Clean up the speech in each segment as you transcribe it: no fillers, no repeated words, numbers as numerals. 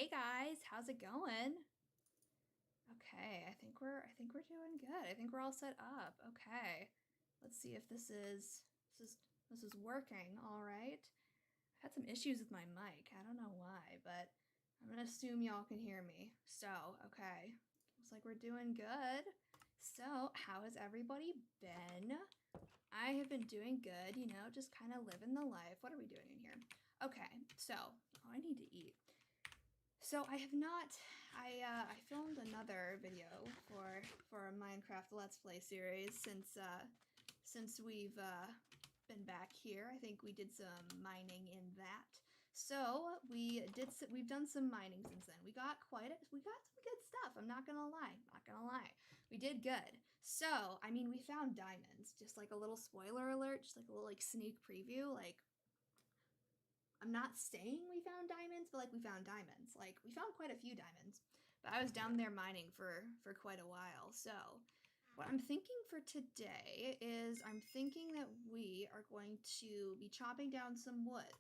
Hey guys, how's it going? Okay, I think we're doing good. I think we're all set up. Okay. Let's see if this is working, all right. I've had some issues with my mic. I don't know why, but I'm gonna assume y'all can hear me. So, okay. Looks like we're doing good. So, how has everybody been? I have been doing good, just kind of living the life. What are we doing in here? Okay, so, I need to eat. So I have not. I filmed another video for a Minecraft Let's Play series since we've been back here. I think we did some mining in that. So we've done some mining since then. We got we got some good stuff. I'm not gonna lie. Not gonna lie. We did good. So I mean, we found diamonds. Just like a little spoiler alert. Just like a little like sneak preview. Like, I'm not saying we found diamonds, but like we found diamonds. Like we found quite a few diamonds. But I was down there mining for quite a while. So what I'm thinking for today is I'm thinking that we are going to be chopping down some wood.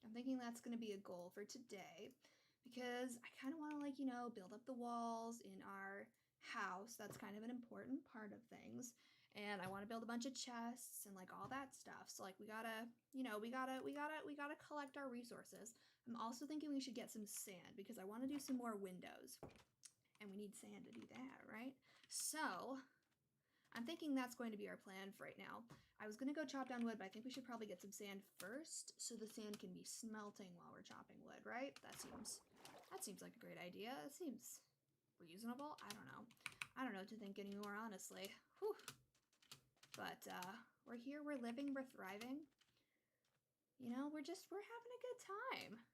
I'm thinking that's going to be a goal for today because I kind of want to build up the walls in our house. That's kind of an important part of things. And I want to build a bunch of chests and like all that stuff. So like we gotta collect our resources. I'm also thinking we should get some sand because I want to do some more windows. And we need sand to do that, right? So I'm thinking that's going to be our plan for right now. I was going to go chop down wood, but I think we should probably get some sand first so the sand can be smelting while we're chopping wood, right? That seems like a great idea. It seems reasonable. I don't know. I don't know what to think anymore, honestly. Whew. But we're here, we're living, we're thriving. We're having a good time.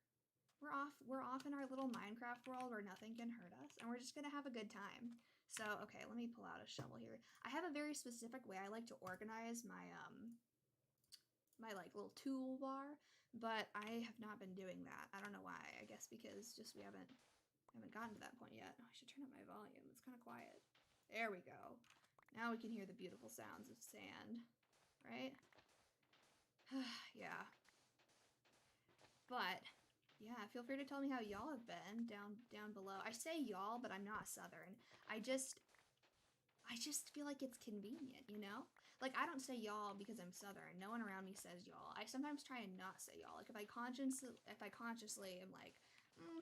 We're off in our little Minecraft world where nothing can hurt us, and we're just gonna have a good time. So, okay, let me pull out a shovel here. I have a very specific way I like to organize my my like little toolbar, but I have not been doing that. I don't know why. I guess because just we haven't gotten to that point yet. Oh, I should turn up my volume. It's kind of quiet. There we go. Now we can hear the beautiful sounds of sand, right? Yeah. But yeah, feel free to tell me how y'all have been down below. I say y'all, but I'm not Southern. I just feel like it's convenient, Like I don't say y'all because I'm Southern. No one around me says y'all. I sometimes try and not say y'all. Like if I consciously am like,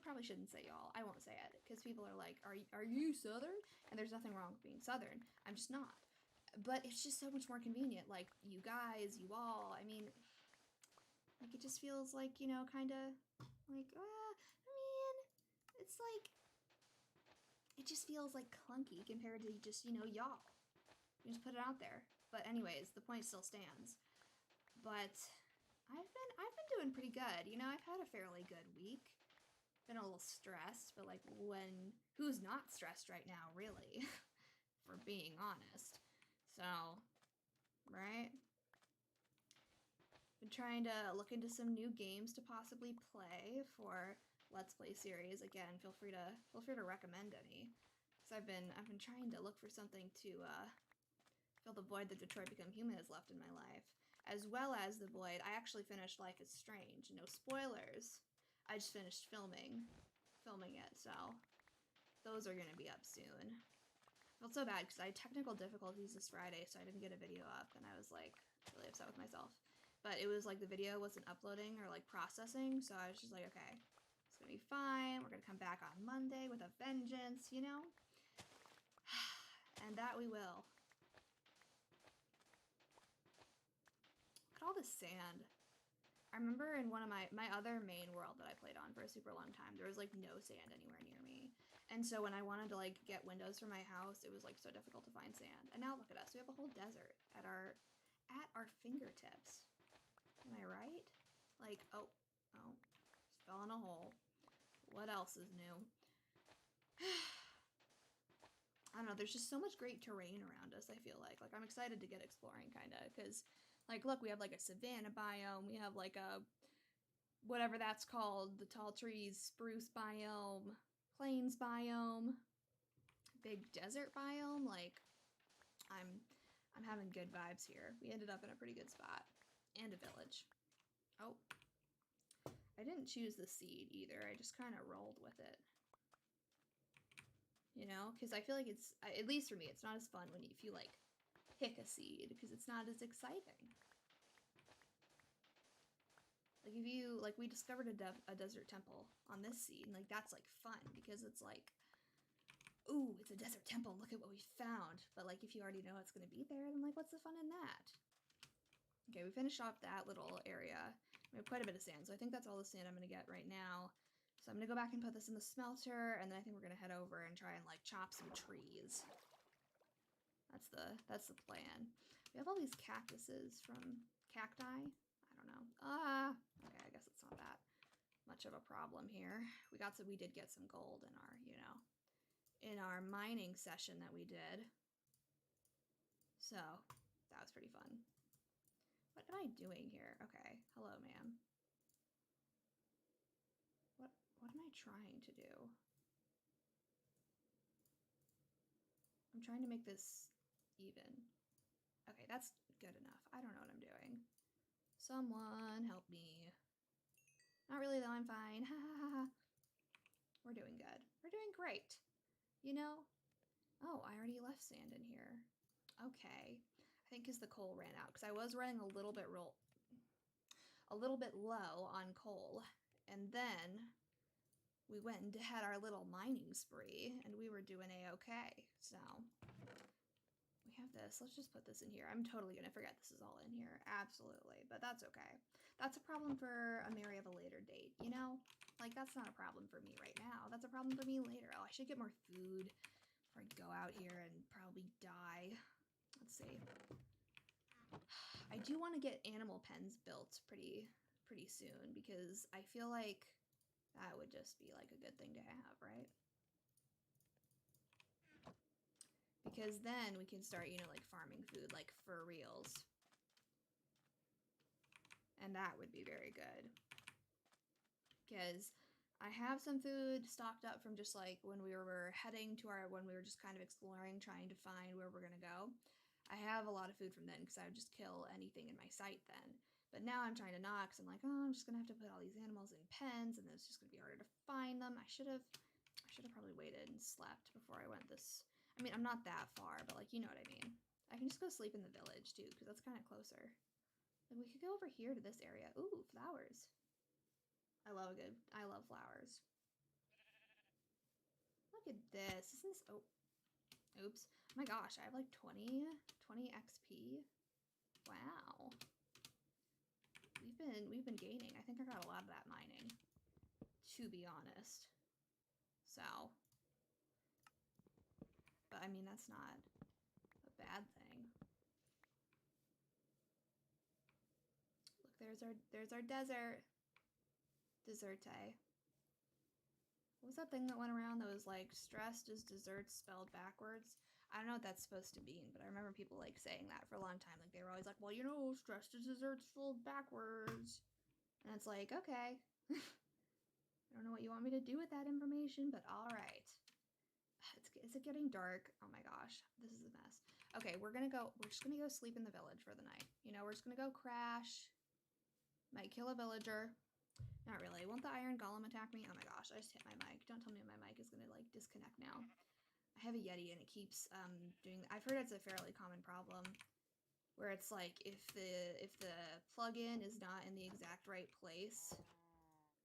probably shouldn't say y'all, I won't say it because people are like, are you Southern? And there's nothing wrong with being Southern. I'm just not. But it's just so much more convenient. Like you guys, you all. I mean, like it just feels like kind of like I mean, it's like it just feels like clunky compared to just y'all. You just put it out there. But anyways, the point still stands. But I've been doing pretty good. I've had a fairly good week. Been a little stressed, but like who's not stressed right now, really? For being honest. So, right? Been trying to look into some new games to possibly play for Let's Play series. Again, feel free to recommend any. Cause I've been trying to look for something to fill the void that Detroit Become Human has left in my life, as well as the void. I actually finished Life is Strange. No spoilers. I just finished filming it, so those are gonna be up soon. I felt so bad because I had technical difficulties this Friday, so I didn't get a video up, and I was like really upset with myself. But it was like the video wasn't uploading or like processing, so I was just like, okay, it's gonna be fine. We're gonna come back on Monday with a vengeance, And that we will. Look at all this sand. I remember in one of my other main world that I played on for a super long time, there was like no sand anywhere near me. And so when I wanted to like get windows for my house, it was like so difficult to find sand. And now look at us. We have a whole desert at our fingertips. Am I right? Like, oh, just fell in a hole. What else is new? I don't know, there's just so much great terrain around us, I feel like. Like, I'm excited to get exploring, kind of, because, like, look, we have, like, a savanna biome, we have, like, a, whatever that's called, the tall trees, spruce biome, plains biome, big desert biome, like, I'm having good vibes here. We ended up in a pretty good spot. And a village. Oh. I didn't choose the seed either. I just kind of rolled with it. You know, because I feel like it's, at least for me, it's not as fun when if you like pick a seed, because it's not as exciting. Like if you, like we discovered a desert temple on this seed, and like that's like fun because it's like, ooh, it's a desert temple, look at what we found. But like if you already know it's gonna be there, then like what's the fun in that? Okay, we finished off that little area. We have quite a bit of sand, so I think that's all the sand I'm gonna get right now. So I'm gonna go back and put this in the smelter, and then I think we're gonna head over and try and like chop some trees. That's the plan. We have all these cactuses from cacti. I don't know. Okay, I guess it's not that much of a problem here. We did get some gold in our, you know, in our mining session that we did. So that was pretty fun. What am I doing here? Okay, hello, ma'am. What am I trying to do? I'm trying to make this even. Okay, that's good enough. I don't know what I'm doing. Someone help me. Not really though, I'm fine. Ha ha ha ha. We're doing good. We're doing great. You know? Oh, I already left sand in here. Okay. I think because the coal ran out. Because I was running a little bit low on coal. And then we went and had our little mining spree. And we were doing a-okay. So we have this. Let's just put this in here. I'm totally going to forget this is all in here. Absolutely. But that's okay. That's a problem for a Mary of a later date, you know? Like, that's not a problem for me right now. That's a problem for me later. Oh, I should get more food before I go out here and probably die. Let's see. I do want to get animal pens built pretty soon because I feel like that would just be like a good thing to have, right? Because then we can start, you know, like farming food, like for reals. And that would be very good. Because I have some food stocked up from just like when we were heading to when we were just kind of exploring, trying to find where we're going to go. I have a lot of food from then because I would just kill anything in my sight then. But now I'm trying to not because I'm like, oh, I'm just going to have to put all these animals in pens and then it's just going to be harder to find them. I should have probably waited and slept before I went this. I mean, I'm not that far, but like, you know what I mean. I can just go sleep in the village too because that's kind of closer. Like we could go over here to this area. Ooh, flowers. I love flowers. Look at this. Isn't this, oh, oops. Oh my gosh, I have like 20 XP. Wow. We've been gaining. I think I got a lot of that mining, to be honest. So, but I mean, that's not a bad thing. Look, there's our desert. Deserte. What was that thing that went around that was like stressed as desserts spelled backwards? I don't know what that's supposed to mean, but I remember people like saying that for a long time. Like they were always like, well, you know, stressed as desserts spelled backwards. And it's like, okay. I don't know what you want me to do with that information, but all right. Is it getting dark? Oh my gosh, this is a mess. Okay, we're just gonna go sleep in the village for the night. You know, we're just gonna go crash. Might kill a villager. Not really. Won't the iron golem attack me? Oh my gosh, I just hit my mic. Don't tell me my mic is gonna like disconnect now. I have a Yeti and it keeps doing. I've heard it's a fairly common problem where it's like if the plugin is not in the exact right place,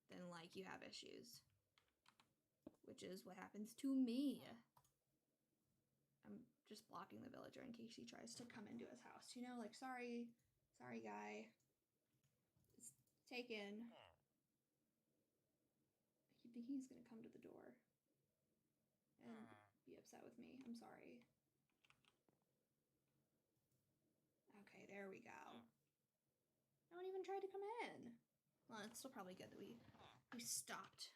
then like you have issues. Which is what happens to me. I'm just blocking the villager in case he tries to come into his house. You know, like sorry guy. It's taken. I think he's gonna come to the door and be upset with me. I'm sorry. Okay, there we go. No one even tried to come in. Well, it's still probably good that we stopped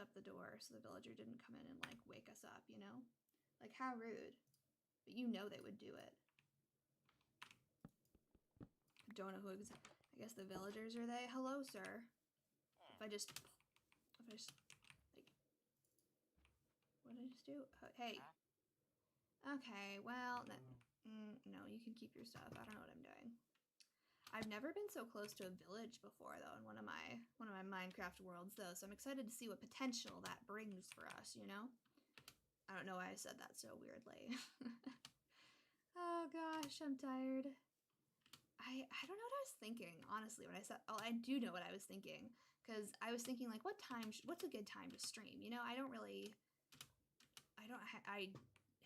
up the door so the villager didn't come in and like wake us up, you know? Like how rude. But you know they would do it. I don't know who exactly. I guess the villagers are they. Hello, sir. If I just like, what did I just do? Hey. Okay, well, no, you can keep your stuff. I don't know what I'm doing. I've never been so close to a village before, though, in one of my Minecraft worlds, though. So I'm excited to see what potential that brings for us, you know? I don't know why I said that so weirdly. Oh gosh, I'm tired. I don't know what I was thinking, honestly, when I said, oh, I do know what I was thinking, because I was thinking, like, what's a good time to stream? You know, I have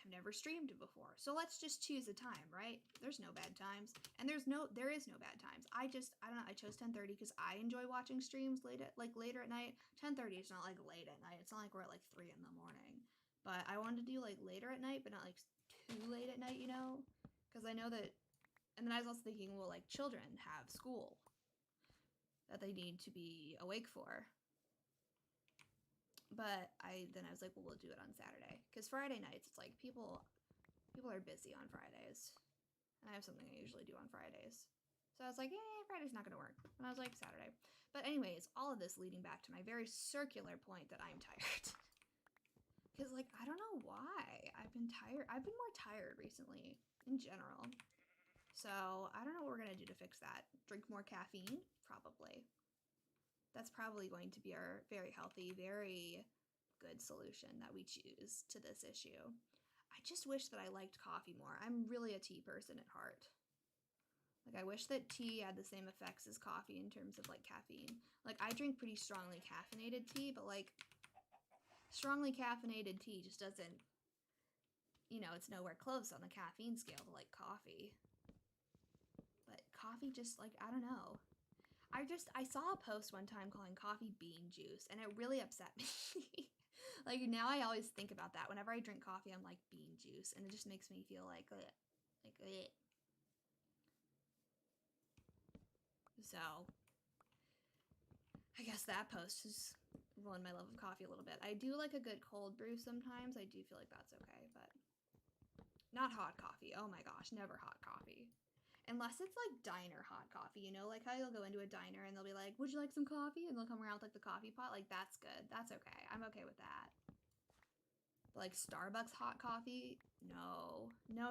never streamed before, so let's just choose a time, right? There's no bad times, and there is no bad times. I don't know, I chose 10:30 because I enjoy watching streams later at night. 10:30 is not like late at night. It's not like we're at like 3 in the morning, but I wanted to do like later at night, but not like too late at night, you know, because I know that. And then I was also thinking, well, like, children have school that they need to be awake for. But I was like, well, we'll do it on Saturday. Because Friday nights, it's like people are busy on Fridays. And I have something I usually do on Fridays. So I was like, Friday's not going to work. And I was like, Saturday. But anyways, all of this leading back to my very circular point that I'm tired. Because, like, I don't know why. I've been tired. I've been more tired recently in general. So I don't know what we're going to do to fix that. Drink more caffeine? Probably. That's probably going to be our very healthy, very good solution that we choose to this issue. I just wish that I liked coffee more. I'm really a tea person at heart. Like, I wish that tea had the same effects as coffee in terms of, like, caffeine. Like, I drink pretty strongly caffeinated tea, but, like, strongly caffeinated tea just doesn't, you know, it's nowhere close on the caffeine scale to, like, coffee. But coffee just, like, I don't know. I saw a post one time calling coffee bean juice, and it really upset me. Like, now I always think about that. Whenever I drink coffee, I'm like, bean juice, and it just makes me feel like, ugh. So, I guess that post has ruined my love of coffee a little bit. I do like a good cold brew sometimes. I do feel like that's okay, but not hot coffee. Oh my gosh, never hot coffee. Unless it's like diner hot coffee, you know, like how you'll go into a diner and they'll be like, would you like some coffee? And they'll come around with like the coffee pot. Like, that's good. That's okay. I'm okay with that. But like Starbucks hot coffee, no. No.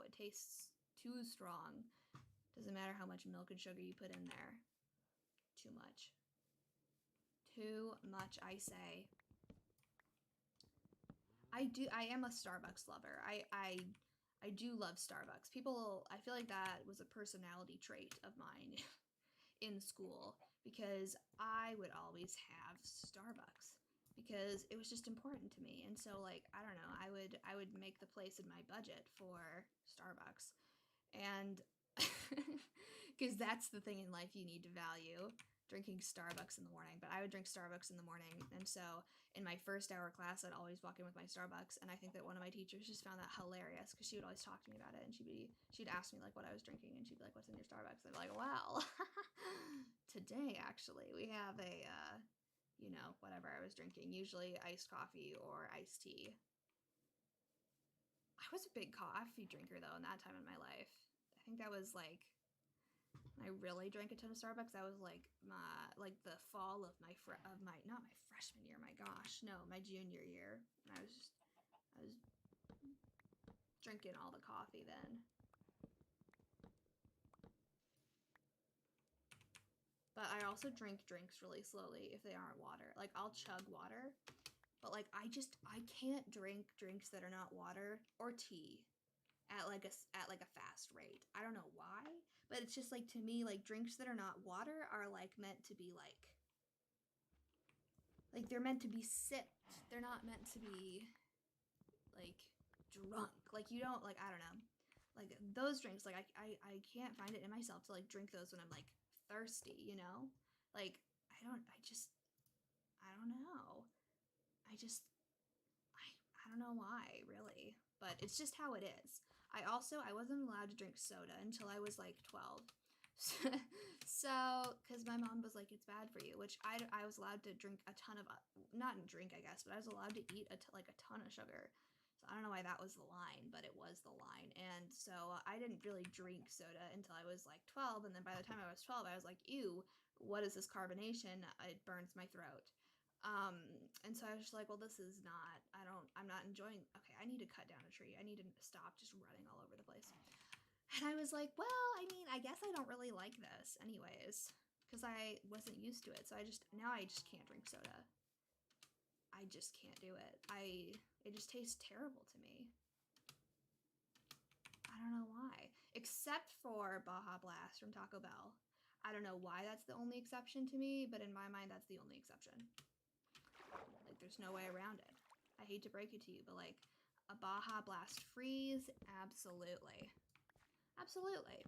It tastes too strong. Doesn't matter how much milk and sugar you put in there. Too much. Too much, I say. I am a Starbucks lover. I do love Starbucks. I feel like that was a personality trait of mine in school because I would always have Starbucks because it was just important to me. And so, like, I don't know, I would make the place in my budget for Starbucks. And because that's the thing in life you need to value, drinking Starbucks in the morning. But I would drink Starbucks in the morning, and so in my first hour class, I'd always walk in with my Starbucks, and I think that one of my teachers just found that hilarious because she would always talk to me about it, and she'd ask me like what I was drinking, and she'd be like, "What's in your Starbucks?" I'd be like, "Well, today actually we have a, you know, whatever I was drinking, usually iced coffee or iced tea." I was a big coffee drinker though in that time in my life. I think that was like I really drank a ton of Starbucks. That was like the fall of my not my freshman year. My gosh, no, my junior year. And I was drinking all the coffee then. But I also drink drinks really slowly if they aren't water. Like, I'll chug water, but like I can't drink drinks that are not water or tea at like a fast rate. I don't know why, but it's just like, to me, like, drinks that are not water are like meant to be like they're meant to be sipped. They're not meant to be like drunk. Like, you don't, like, I don't know. Like, those drinks, like, I can't find it in myself to like drink those when I'm like thirsty, you know? Like, I don't know. I don't know why, really. But it's just how it is. I wasn't allowed to drink soda until I was like 12. So, because my mom was like, it's bad for you, which I was allowed to drink a ton of, not drink, I guess, but I was allowed to eat a ton of sugar. So I don't know why that was the line, but it was the line. And so I didn't really drink soda until I was like 12. And then by the time I was 12, I was like, ew, what is this carbonation? It burns my throat. And so I was just like, well, this is not, I'm not enjoying, okay, I need to cut down a tree. I need to stop just running all over the place. And I was like, well, I mean, I guess I don't really like this anyways, because I wasn't used to it. So now I just can't drink soda. I just can't do it. It just tastes terrible to me. I don't know why. Except for Baja Blast from Taco Bell. I don't know why that's the only exception to me, but in my mind, that's the only exception. Like, there's no way around it. I hate to break it to you, but like, a Baja Blast freeze, absolutely. Absolutely.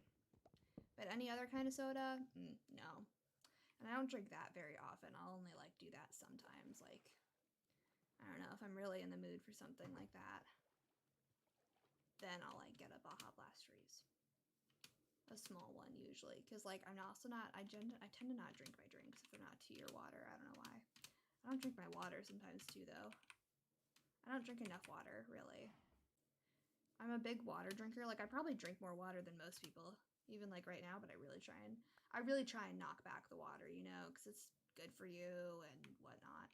But any other kind of soda, no. And I don't drink that very often. I'll only like do that sometimes. Like, I don't know, if I'm really in the mood for something like that, then I'll like get a Baja Blast freeze. A small one usually, because like I tend to not drink my drinks if they're not tea or water. I don't know why. I don't drink my water sometimes too, though. I don't drink enough water, really. I'm a big water drinker. Like, I probably drink more water than most people, even like right now, but I really try and knock back the water, you know, because it's good for you and whatnot.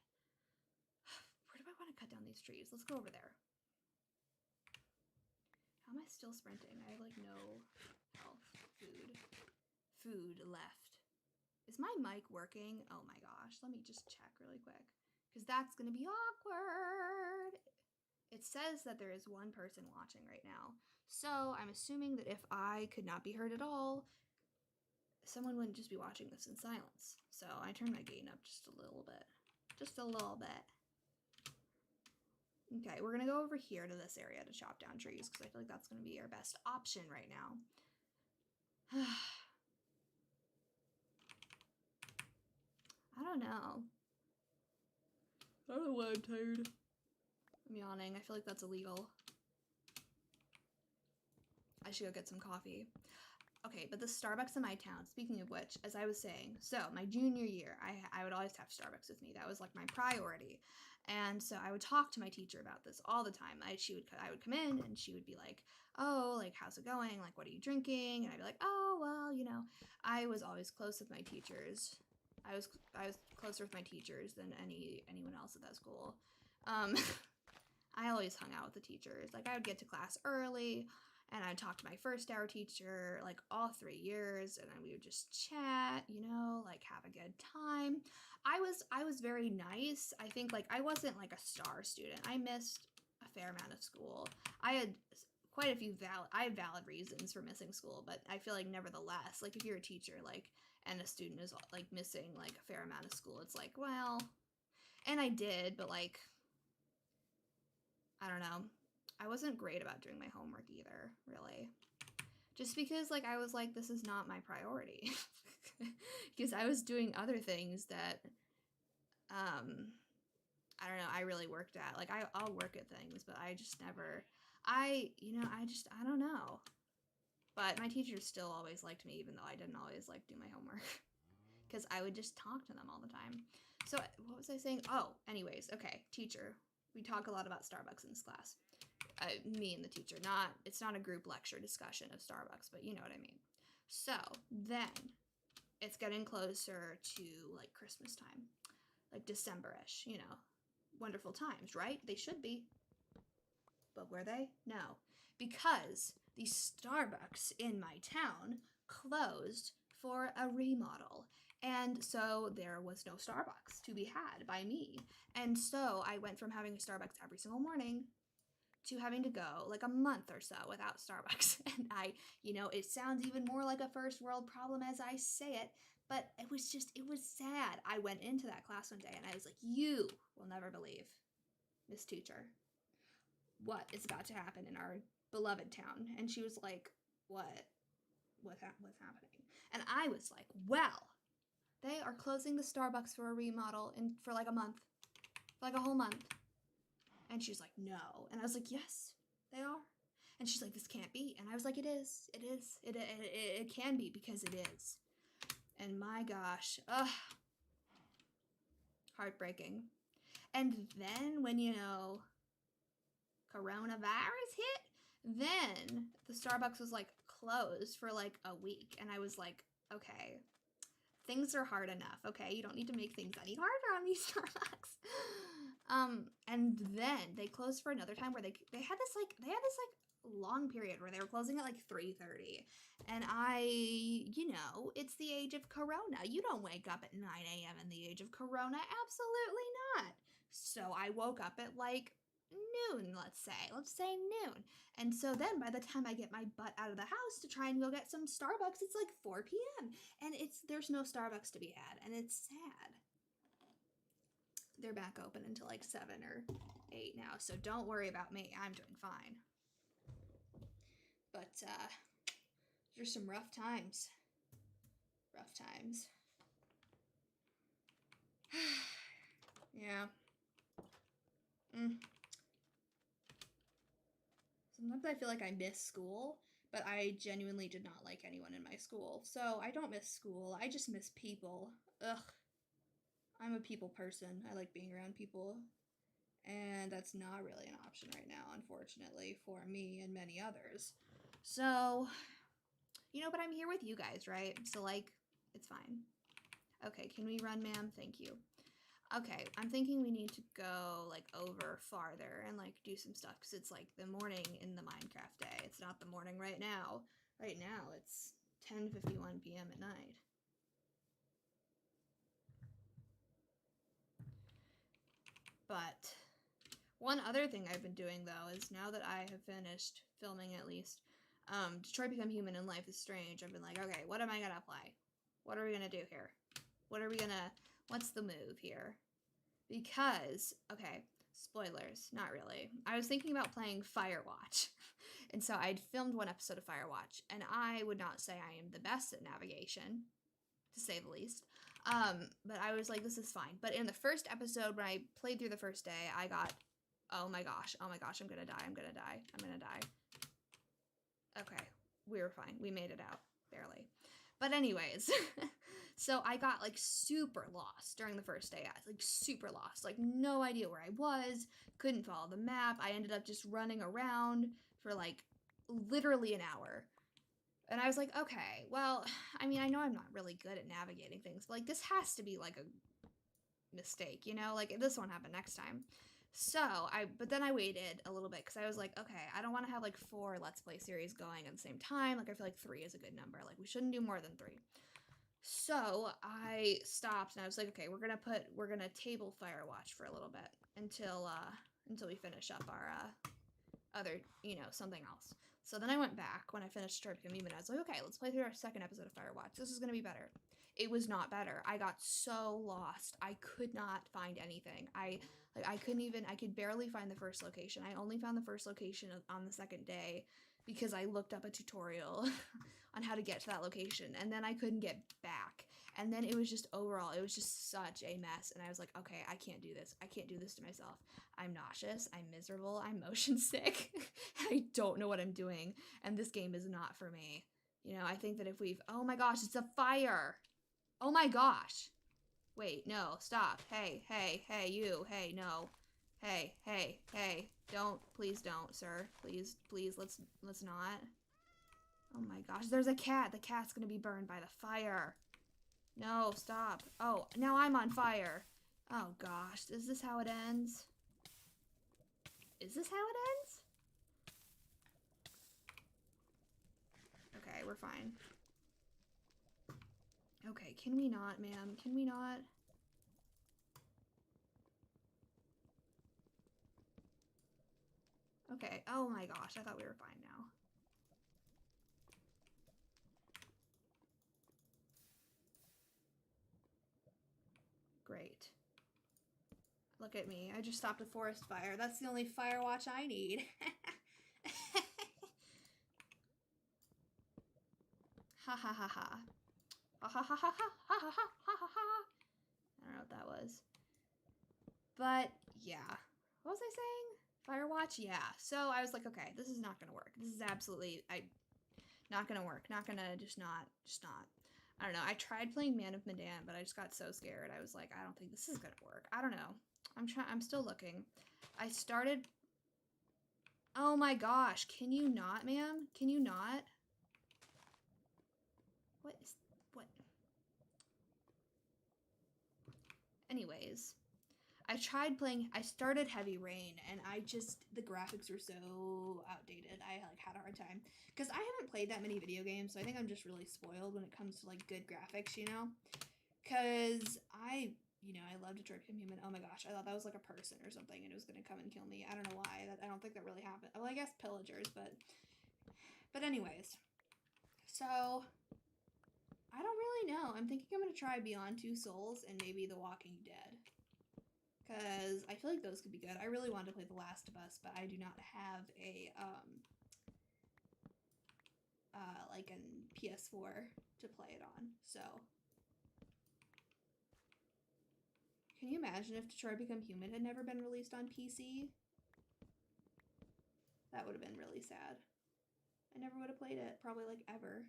Where do I want to cut down these trees? Let's go over there. How am I still sprinting? I have like no health. Food left. Is my mic working? Oh my gosh. Let me just check really quick, because that's going to be awkward. It says that there is one person watching right now. So I'm assuming that if I could not be heard at all, someone wouldn't just be watching this in silence. So I turned my gain up just a little bit. Just a little bit. Okay, we're going to go over here to this area to chop down trees, because I feel like that's going to be our best option right now. I don't know. I don't know why I'm tired. I'm yawning. I feel like that's illegal. I should go get some coffee. Okay, but the Starbucks in my town, speaking of which, as I was saying, so my junior year, I would always have Starbucks with me. That was like my priority. And so I would talk to my teacher about this all the time. I would come in and she would be like, oh, like, how's it going? Like, what are you drinking? And I'd be like, oh, well, you know, I was always close with my teachers. I was closer with my teachers than anyone else at that school. I always hung out with the teachers. Like, I would get to class early, and I'd talk to my first hour teacher, like, all 3 years, and then we would just chat, you know, like, have a good time. I was very nice. I think, like, I wasn't, like, a star student. I missed a fair amount of school. I had quite a few valid reasons for missing school, but I feel like nevertheless, like, if you're a teacher, like, and a student is, like, missing, like, a fair amount of school, it's like, well, and I did, but, like, I don't know. I wasn't great about doing my homework either, really. Just because, like, I was like, this is not my priority. Because I was doing other things that, I don't know, I really worked at. Like, I'll work at things, but I just never, I don't know. But my teachers still always liked me, even though I didn't always, like, do my homework. Because I would just talk to them all the time. So, what was I saying? Oh, anyways, okay, teacher. We talk a lot about Starbucks in this class. Me and the teacher. It's not a group lecture discussion of Starbucks, but you know what I mean. So, then, it's getting closer to, like, Christmas time. Like, December-ish, you know. Wonderful times, right? They should be. But were they? No. Because the Starbucks in my town closed for a remodel. And so there was no Starbucks to be had by me. And so I went from having a Starbucks every single morning to having to go like a month or so without Starbucks. And you know, it sounds even more like a first world problem as I say it, but it was sad. I went into that class one day and I was like, you will never believe, Miss Teacher, what is about to happen in our beloved town. And she was like, what's happening? And I was like, well, they are closing the Starbucks for a remodel for like a month, like a whole month. And she's like, no. And I was like, yes, they are. And she's like, this can't be. And I was like, it is. It can be, because it is. And my gosh, heartbreaking. And then when, you know, coronavirus hit, then the Starbucks was like closed for like a week. And I was like, okay, things are hard enough. Okay, you don't need to make things any harder on me, Starbucks. And then they closed for another time where they had this long period where they were closing at like 3:30. And it's the age of Corona. You don't wake up at 9 a.m. in the age of Corona. Absolutely not. So I woke up at like noon, let's say noon. And so then by the time I get my butt out of the house to try and go get some Starbucks, it's like 4 p.m. and there's no Starbucks to be had, and it's sad. They're back open until like 7 or 8 now, so don't worry about me. I'm doing fine. But there's some rough times. Rough times. Yeah. Sometimes I feel like I miss school, but I genuinely did not like anyone in my school. So I don't miss school. I just miss people. Ugh. I'm a people person. I like being around people. And that's not really an option right now, unfortunately, for me and many others. So, but I'm here with you guys, right? So, like, it's fine. Okay, can we run, ma'am? Thank you. Okay, I'm thinking we need to go, like, over farther and, like, do some stuff, because it's, like, the morning in the Minecraft day. It's not the morning right now. Right now, it's 10:51 p.m. at night. But one other thing I've been doing, though, is now that I have finished filming, at least, Detroit Become Human and Life is Strange, I've been like, okay, what am I gonna play? What are we gonna do here? What's the move here? Because, okay, spoilers, not really. I was thinking about playing Firewatch. And so I'd filmed one episode of Firewatch, and I would not say I am the best at navigation, to say the least. But I was like, this is fine. But in the first episode, when I played through the first day, I got, oh my gosh, I'm gonna die. Okay, we were fine. We made it out, barely. But anyways, so I got like super lost during the first day. I was like super lost, like no idea where I was, couldn't follow the map. I ended up just running around for like literally an hour. And I was like, okay, well, I mean, I know I'm not really good at navigating things, but like this has to be like a mistake, like this won't happen next time. But then I waited a little bit because I was like, okay, I don't want to have like 4 Let's Play series going at the same time. Like I feel like 3 is a good number. Like we shouldn't do more than 3. So I stopped and I was like, okay, we're gonna table Firewatch for a little bit until we finish up our other, something else. So then I went back when I finished Detroit Become Human. I was like, okay, let's play through our second episode of Firewatch. This is gonna be better. It was not better. I got so lost. I could not find anything. I could barely find the first location. I only found the first location on the second day because I looked up a tutorial on how to get to that location, and then I couldn't get back. And then it was just such a mess, and I was like, okay, I can't do this. I can't do this to myself. I'm nauseous, I'm miserable, I'm motion sick, I don't know what I'm doing, and this game is not for me. I think that oh my gosh, it's a fire! Oh my gosh! Wait, no, stop. Hey, you, hey, no. Hey, please don't, sir. Please, let's not. Oh my gosh, there's a cat. The cat's gonna be burned by the fire. No, stop. Oh, now I'm on fire. Oh gosh, is this how it ends? Is this how it ends? Okay, we're fine. Okay, can we not, ma'am? Can we not? Okay, oh my gosh, I thought we were fine now. Great. Look at me, I just stopped a forest fire. That's the only Firewatch I need. Ha ha ha ha. Ha ha ha ha ha ha ha ha ha ha. I don't know what that was. But yeah. What was I saying? Firewatch? Yeah. So I was like, okay, this is not gonna work. This is absolutely not gonna work. Not gonna just not. I don't know. I tried playing Man of Medan, but I just got so scared. I was like, I don't think this is gonna work. I don't know. I'm still looking. I started. Oh my gosh. Can you not, ma'am? Can you not? What? Anyways, I I started Heavy Rain, and the graphics were so outdated. I like had a hard time because I haven't played that many video games, so I think I'm just really spoiled when it comes to like good graphics, you know? Because I love Detroit Become Human. Oh my gosh, I thought that was like a person or something, and it was gonna come and kill me. I don't know why. I don't think that really happened. Well, I guess pillagers, but anyways. So I don't really know. I'm thinking I'm gonna try Beyond Two Souls and maybe The Walking Dead. Because I feel like those could be good. I really wanted to play The Last of Us, but I do not have a like an PS4 to play it on. So can you imagine if Detroit Become Human had never been released on PC? That would have been really sad. I never would have played it, probably like ever.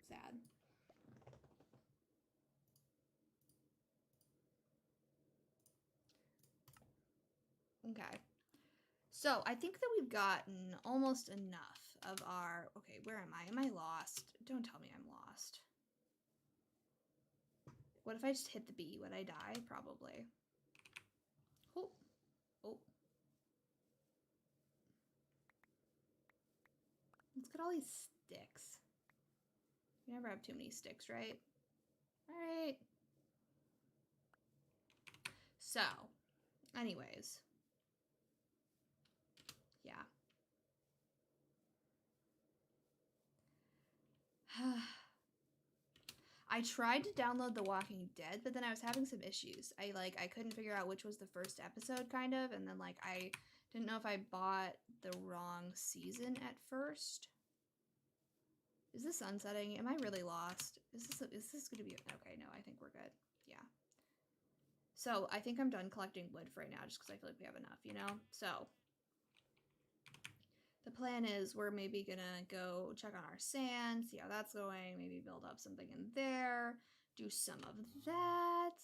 Sad. Okay. So I think that we've gotten almost enough of our... Okay, where am I? Am I lost? Don't tell me I'm lost. What if I just hit the B? Would I die? Probably. Oh. Oh. Let's get all these sticks. You never have too many sticks, right? Alright. So, anyways. Yeah. I tried to download The Walking Dead, but then I was having some issues. I couldn't figure out which was the first episode, kind of, and then like I didn't know if I bought the wrong season at first. Is the sun setting? Am I really lost? Is this gonna be okay? No, I think we're good. Yeah. So I think I'm done collecting wood for right now, just because I feel like we have enough, you know. So the plan is we're maybe gonna go check on our sand, see how that's going, maybe build up something in there, do some of that.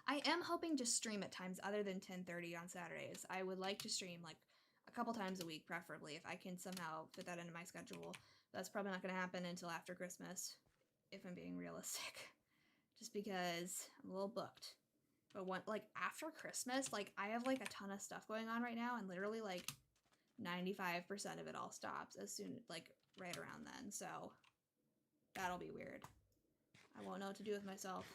I am hoping to stream at times other than 10:30 on Saturdays. I would like to stream like a couple times a week, preferably, if I can somehow fit that into my schedule. That's probably not going to happen until after Christmas, if I'm being realistic. Just because I'm a little booked. But like after Christmas, like I have like a ton of stuff going on right now, and literally like 95% of it all stops as soon, like right around then. So that'll be weird. I won't know what to do with myself.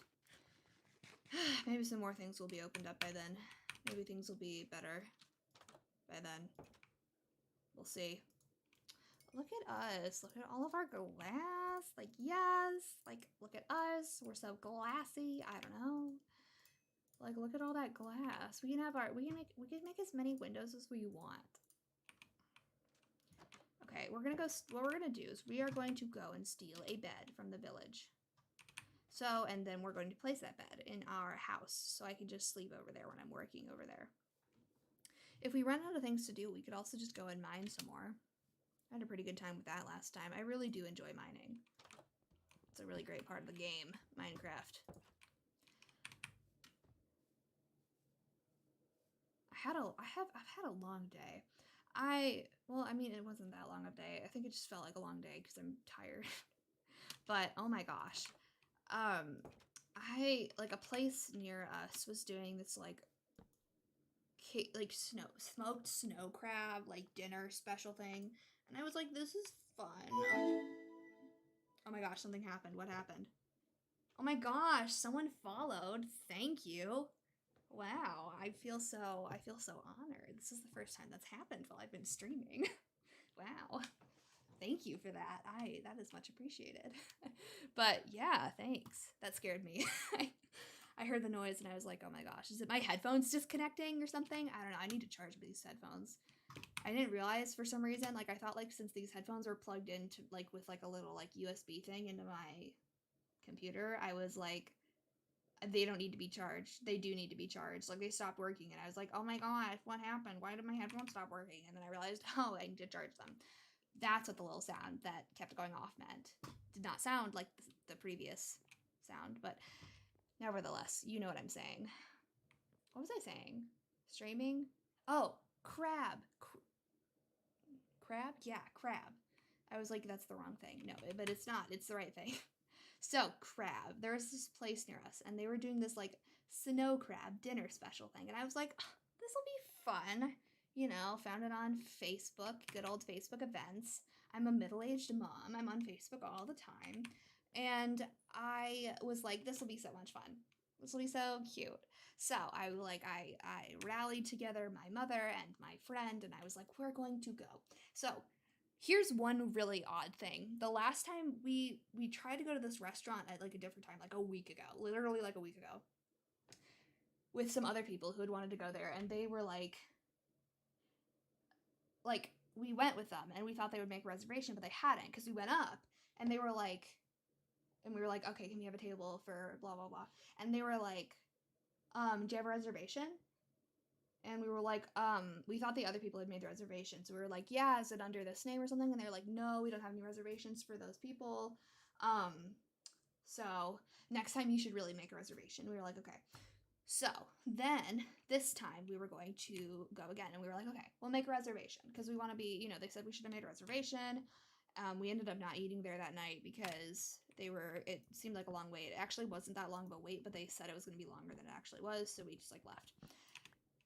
Maybe some more things will be opened up by then. Maybe things will be better by then. We'll see. Look at us. Look at all of our glass. Like, yes. Like, look at us. We're so glassy. I don't know. Like, look at all that glass. We can make as many windows as we want. Okay, what we're gonna do is we are going to go and steal a bed from the village. So, and then we're going to place that bed in our house so I can just sleep over there when I'm working over there. If we run out of things to do, we could also just go and mine some more. I had a pretty good time with that last time. I really do enjoy mining. It's a really great part of the game, Minecraft. I've had a long day. Well, I mean, it wasn't that long of a day. I think it just felt like a long day because I'm tired. But, oh my gosh. Like a place near us was doing this like smoked snow crab like dinner special thing, and I was like, this is fun. Oh my gosh, something happened. What happened? Oh my gosh, someone followed. Thank you. Wow, I feel so honored. This is the first time that's happened while I've been streaming. Wow. Thank you for that. That is much appreciated. But yeah, thanks. That scared me. I heard the noise and I was like, oh my gosh, is it my headphones disconnecting or something? I don't know. I need to charge these headphones. I didn't realize for some reason, like I thought like since these headphones were plugged into like with like a little like USB thing into my computer, I was like, they don't need to be charged. They do need to be charged. Like they stopped working and I was like, oh my gosh, what happened? Why did my headphones stop working? And then I realized, oh, I need to charge them. That's what the little sound that kept going off meant. Did not sound like the previous sound, but nevertheless, you know what I'm saying. What was I saying? Streaming? Oh, crab. Crab? Yeah, crab. I was like, that's the wrong thing. No, but it's not. It's the right thing. So, crab. There was this place near us, and they were doing this like snow crab dinner special thing. And I was like, oh, this will be fun. You know, found it on Facebook, good old Facebook events. I'm a middle aged mom. I'm on Facebook all the time. And I was like, this will be so much fun. This will be so cute. So I rallied together my mother and my friend, and I was like, we're going to go. So here's one really odd thing. The last time we tried to go to this restaurant at like a different time, like a week ago, literally like a week ago, with some other people who had wanted to go there, and they were like we went with them and we thought they would make a reservation, but they hadn't, because we went up and they were like, and we were like, okay, can we have a table for blah blah blah, and they were like, do you have a reservation? And we were like, we thought the other people had made the reservation. So we were like, yeah, is it under this name or something? And they're like, no, we don't have any reservations for those people. So next time you should really make a reservation. We were like, okay. So then this time we were going to go again, and we were like, okay, we'll make a reservation because we want to be, they said we should have made a reservation. We ended up not eating there that night because it seemed like a long wait. It actually wasn't that long of a wait, but they said it was going to be longer than it actually was. So we just left.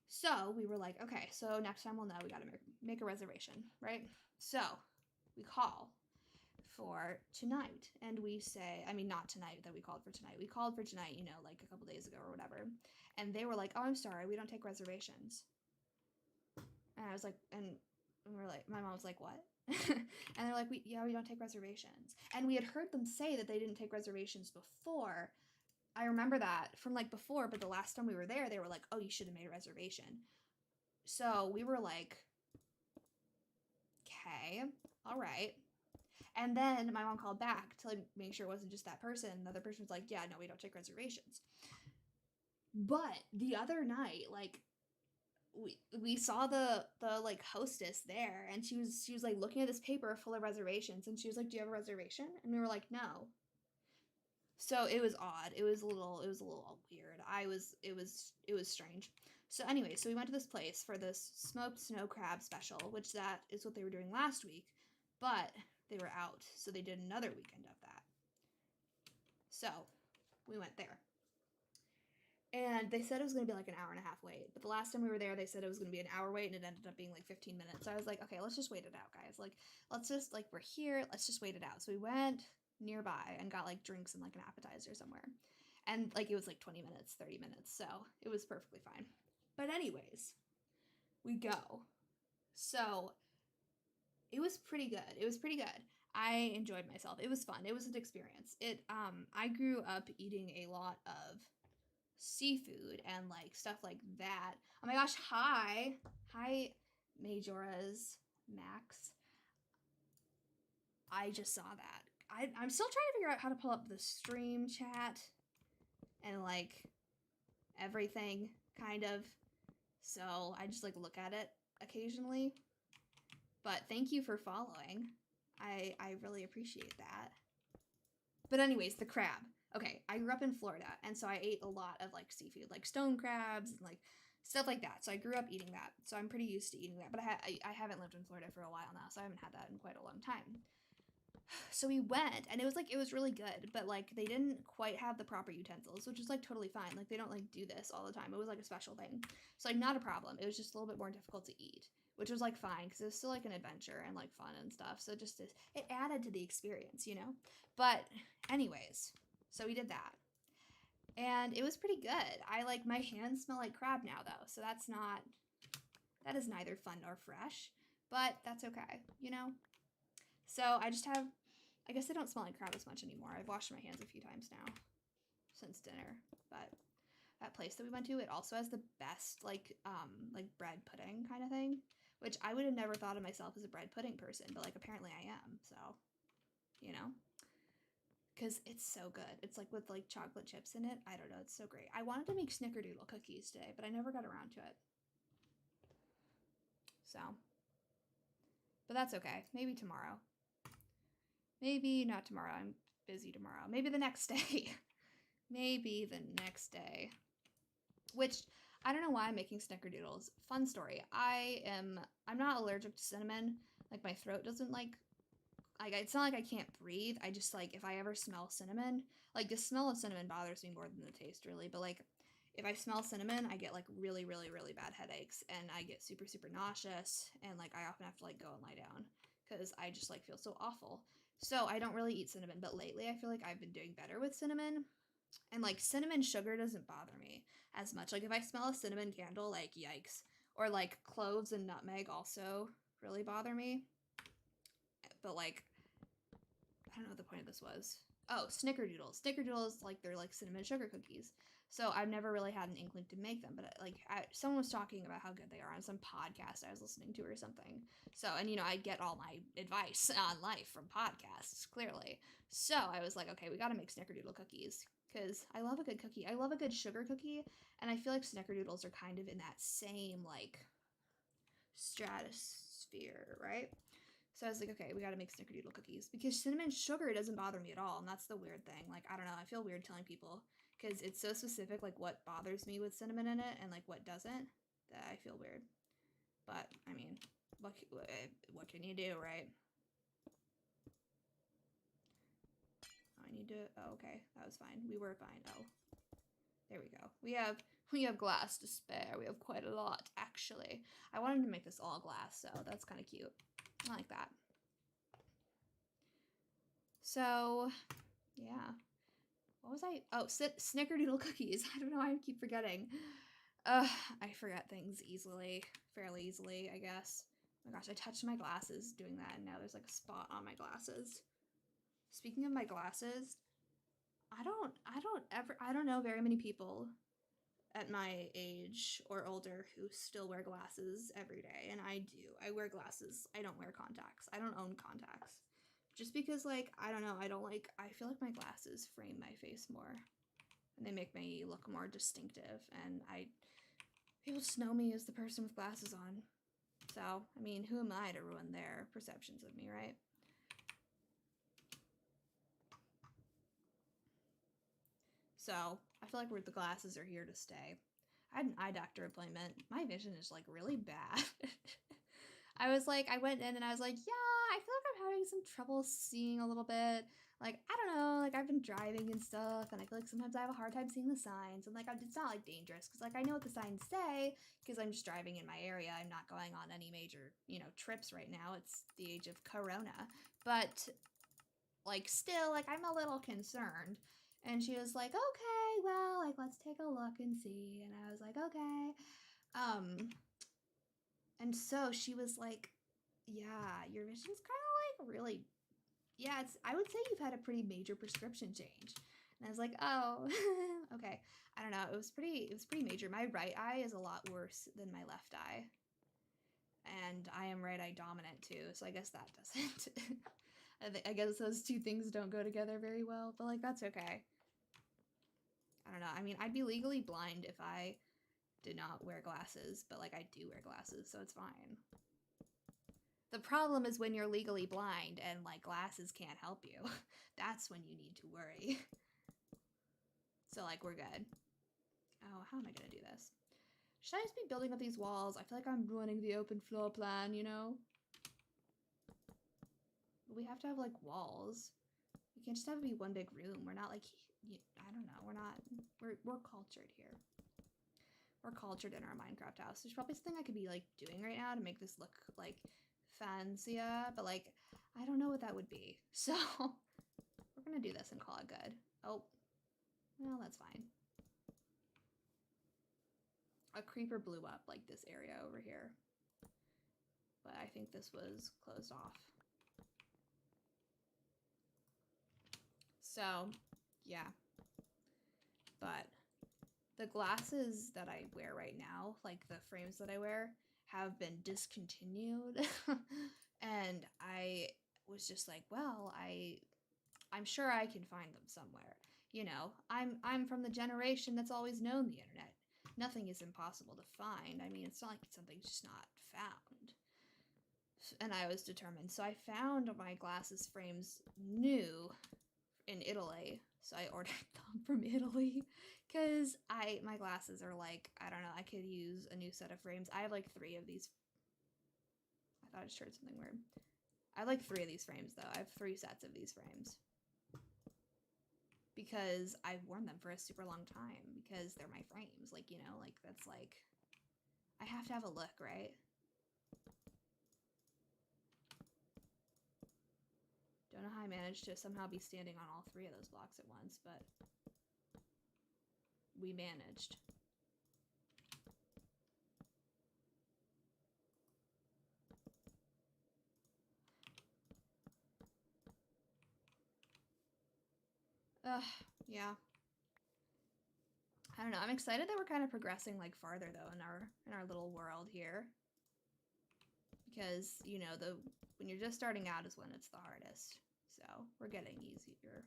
So we were like, okay, so next time we'll know we got to make a reservation, right? So we call for tonight, and we say, I mean, not tonight that we called for tonight. We called for tonight, like a couple days ago or whatever. And they were like, oh, I'm sorry, we don't take reservations. And I was like, and we were like, my mom was like, what? And they're like, we don't take reservations. And we had heard them say that they didn't take reservations before. I remember that from before, but the last time we were there, they were like, oh, you should have made a reservation. So we were like, okay, all right. And then my mom called back to make sure it wasn't just that person. The other person was like, yeah, no, we don't take reservations. But the other night, we saw the hostess there, and she was looking at this paper full of reservations, and she was like, do you have a reservation? And we were like, no. So it was odd. It was a little weird. It was strange. So anyway, so we went to this place for this smoked snow crab special, which that is what they were doing last week, but they were out, so they did another weekend of that. So we went there. And they said it was going to be like an hour and a half wait. But the last time we were there, they said it was going to be an hour wait, and it ended up being 15 minutes. So I was like, okay, let's just wait it out, guys. Let's just, we're here. Let's just wait it out. So we went nearby and got drinks and an appetizer somewhere. And it was 20 minutes, 30 minutes. So it was perfectly fine. But anyways, we go. So it was pretty good. I enjoyed myself. It was fun. It was an experience. I grew up eating a lot of seafood and stuff like that. Oh my gosh, hi Majora's Max. I just saw that. I'm still trying to figure out how to pull up the stream chat and everything kind of, so I just look at it occasionally. But thank you for following. I really appreciate that. But anyways, the crab. Okay, I grew up in Florida, and so I ate a lot of seafood, stone crabs and stuff like that. So I grew up eating that. So I'm pretty used to eating that. But I haven't lived in Florida for a while now, so I haven't had that in quite a long time. So we went, and it was really good, but they didn't quite have the proper utensils, which is totally fine. They don't do this all the time. It was a special thing. So not a problem. It was just a little bit more difficult to eat, which was fine because it was still an adventure and fun and stuff. So just it added to the experience, But anyways, so we did that. And it was pretty good. My hands smell like crab now though. So that is neither fun nor fresh, but that's okay, So I guess they don't smell like crab as much anymore. I've washed my hands a few times now since dinner. But that place that we went to, it also has the best bread pudding kind of thing, which I would have never thought of myself as a bread pudding person, but apparently I am. So, because it's so good. It's with chocolate chips in it. I don't know. It's so great. I wanted to make snickerdoodle cookies today, but I never got around to it. So, but that's okay. Maybe tomorrow. Maybe not tomorrow. I'm busy tomorrow. Maybe the next day. Maybe the next day. Which, I don't know why I'm making snickerdoodles. Fun story. I'm not allergic to cinnamon. My throat doesn't like, it's not like I can't breathe. I just, like, if I ever smell cinnamon, like, the smell of cinnamon bothers me more than the taste, really. But, like, if I smell cinnamon, I get, like, really, really, really bad headaches, and I get super, super nauseous, and, like, I often have to, like, go and lie down because I just, like, feel so awful. So I don't really eat cinnamon, but lately I feel like I've been doing better with cinnamon. And, like, cinnamon sugar doesn't bother me as much. Like, if I smell a cinnamon candle, like, yikes. Or, like, cloves and nutmeg also really bother me. But, like, I don't know what the point of this was. Oh, snickerdoodles. Snickerdoodles, like, they're like cinnamon sugar cookies. So I've never really had an inkling to make them, but like someone was talking about how good they are on some podcast I was listening to or something. So, and you know, I get all my advice on life from podcasts, clearly. So I was like, okay, we got to make snickerdoodle cookies because I love a good cookie. I love a good sugar cookie, and I feel like snickerdoodles are kind of in that same like stratosphere, right? So I was like, okay, we gotta make snickerdoodle cookies because cinnamon sugar doesn't bother me at all, and that's the weird thing. Like, I don't know, I feel weird telling people because it's so specific, like what bothers me with cinnamon in it and like what doesn't, that I feel weird. But I mean, what can you do, right? I need to. Oh, okay, that was fine. We were fine. Oh, there we go. We have glass to spare. We have quite a lot, actually. I wanted to make this all glass, so that's kind of cute. I like that. So, yeah. What was I? Oh, snickerdoodle cookies. I don't know why I keep forgetting. I forget things fairly easily, I guess. Oh my gosh, I touched my glasses doing that, and now there's like a spot on my glasses. Speaking of my glasses, I don't know very many people at my age or older who still wear glasses every day, and I do. I wear glasses. I don't wear contacts. I don't own contacts. Just because, like, I don't know, I feel like my glasses frame my face more. And they make me look more distinctive, and people just know me as the person with glasses on. So, I mean, who am I to ruin their perceptions of me, right? So, I feel like the glasses are here to stay. I had an eye doctor appointment. My vision is, like, really bad. I went in and I was like, yeah, I feel like I'm having some trouble seeing a little bit. Like, I don't know, like, I've been driving and stuff, and I feel like sometimes I have a hard time seeing the signs. And, like, it's not, like, dangerous, because, like, I know what the signs say, because I'm just driving in my area. I'm not going on any major, you know, trips right now. It's the age of Corona. But, like, still, like, I'm a little concerned. And she was like, okay, well, like, let's take a look and see. And I was like, okay. And so she was like, yeah, your vision's kind of like really, yeah, I would say you've had a pretty major prescription change. And I was like, oh, okay. I don't know. It was pretty major. My right eye is a lot worse than my left eye. And I am right eye dominant too. So I guess that doesn't. I guess those two things don't go together very well, but like, that's okay. I don't know. I mean, I'd be legally blind if I did not wear glasses, but like I do wear glasses, so it's fine. The problem is when you're legally blind and like glasses can't help you. That's when you need to worry. So like we're good. Oh, how am I gonna do this? Should I just be building up these walls? I feel like I'm ruining the open floor plan, you know? We have to have like walls. We can't just have it be one big room. We're not like, I don't know. We're cultured here. We're cultured in our Minecraft house. There's probably something I could be like doing right now to make this look like fancier, but like I don't know what that would be. So we're gonna do this and call it good. Oh, well, that's fine. A creeper blew up like this area over here, but I think this was closed off. So yeah, but the glasses that I wear right now, like the frames that I wear, have been discontinued. And I was just like, well, I'm sure I can find them somewhere. You know, I'm from the generation that's always known the internet. Nothing is impossible to find. I mean, it's not like something's just not found. And I was determined. So I found my glasses frames new in Italy. So I ordered them from Italy because my glasses are like, I don't know, I could use a new set of frames. I have like 3 of these. I thought I just heard something weird. I like 3 of these frames, though. I have 3 sets of these frames. Because I've worn them for a super long time. Because they're my frames. Like, you know, like, that's like... I have to have a look, right? Don't know how I managed to somehow be standing on all 3 of those blocks at once, but... we managed. Yeah. I don't know. I'm excited that we're kind of progressing like farther though in our little world here. Because, you know, when you're just starting out is when it's the hardest. So, we're getting easier.